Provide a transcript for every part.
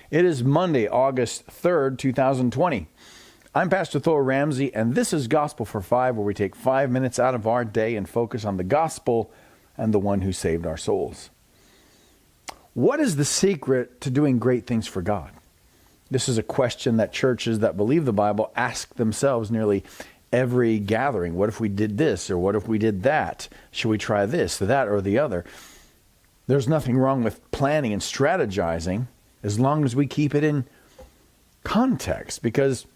It is Monday, August 3rd, 2020. I'm Pastor Thor Ramsey, and this is Gospel for Five, where we take 5 minutes out of our day and focus on the gospel and the one who saved our souls. What is the secret to doing great things for God? This is a question that churches that believe the Bible ask themselves nearly every gathering. What if we did this, or what if we did that? Should we try this, or that, or the other? There's nothing wrong with planning and strategizing, as long as we keep it in context, because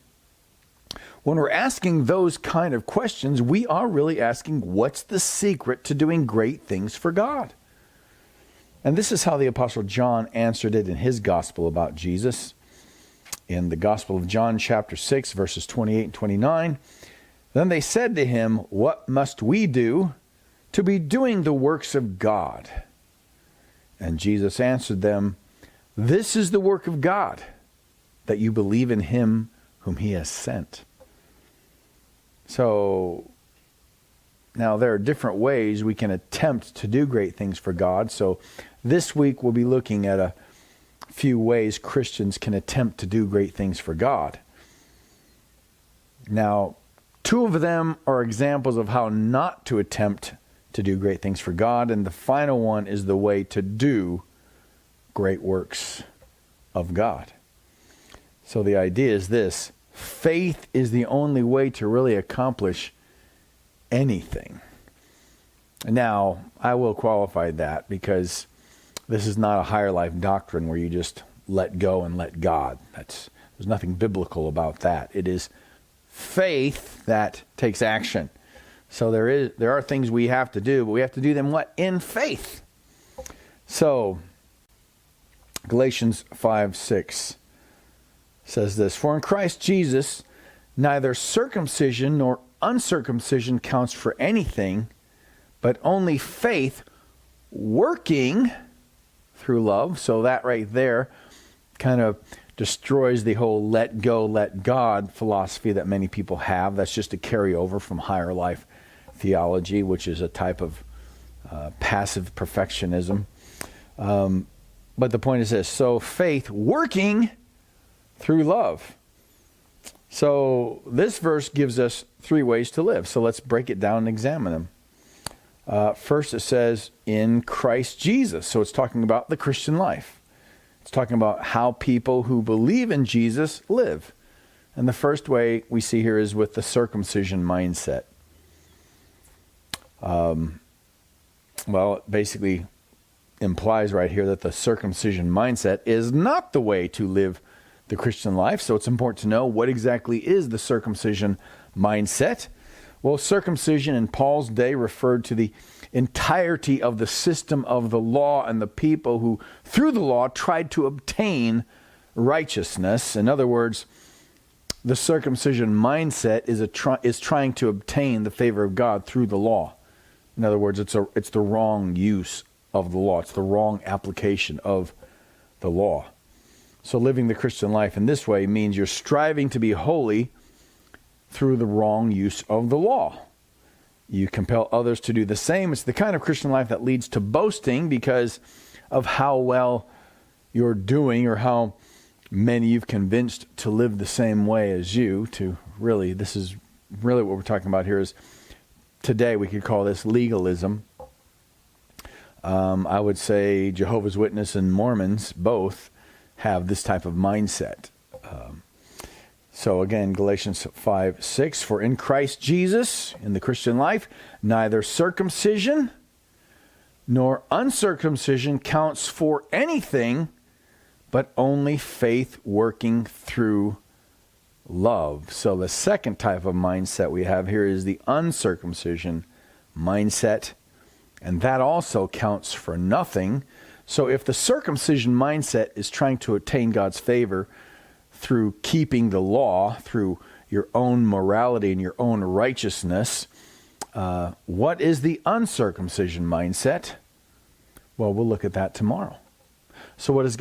when we're asking those kind of questions, we are really asking, what's the secret to doing great things for God? And this is how the Apostle John answered it in his gospel about Jesus. In the Gospel of John, chapter 6, verses 28 and 29, then they said to him, "What must we do to be doing the works of God?" And Jesus answered them, "This is the work of God, that you believe in him whom he has sent." So, now there are different ways we can attempt to do great things for God. So this week we'll be looking at a few ways Christians can attempt to do great things for God. Now, two of them are examples of how not to attempt to do great things for God, and the final one is the way to do great works of God. So the idea is this: faith is the only way to really accomplish anything. Now, I will qualify that, because this is not a higher life doctrine where you just let go and let God. There's nothing biblical about that. It is faith that takes action. So there are things we have to do, but we have to do them what? In faith. So Galatians 5:6 says this: "For in Christ Jesus neither circumcision nor uncircumcision counts for anything, but only faith working through love." So that right there kind of destroys the whole let go, let God philosophy that many people have. That's just a carryover from higher life theology, which is a type of passive perfectionism. But the point is this: so faith working through love. So this verse gives us three ways to live. So let's break it down and examine them. First, it says, in Christ Jesus. So it's talking about the Christian life. It's talking about how people who believe in Jesus live. And the first way we see here is with the circumcision mindset. Well, it basically implies right here that the circumcision mindset is not the way to live the Christian life. So it's important to know, what exactly is the circumcision mindset? Well, circumcision in Paul's day referred to the entirety of the system of the law and the people who, through the law, tried to obtain righteousness. In other words, the circumcision mindset is trying to obtain the favor of God through the law. In other words, it's the wrong use of the law. It's the wrong application of the law. So living the Christian life in this way means you're striving to be holy through the wrong use of the law. You compel others to do the same. It's the kind of Christian life that leads to boasting because of how well you're doing, or how many you've convinced to live the same way as you. This is really what we're talking about here. Is today we could call this legalism. I would say Jehovah's Witnesses and Mormons both have this type of mindset. So again, Galatians 5:6, "For in Christ Jesus," in the Christian life, "neither circumcision nor uncircumcision counts for anything, but only faith working through love." So the second type of mindset we have here is the uncircumcision mindset, and that also counts for nothing. So if the circumcision mindset is trying to attain God's favor through keeping the law, through your own morality and your own righteousness, what is the uncircumcision mindset? Well, we'll look at that tomorrow. So what is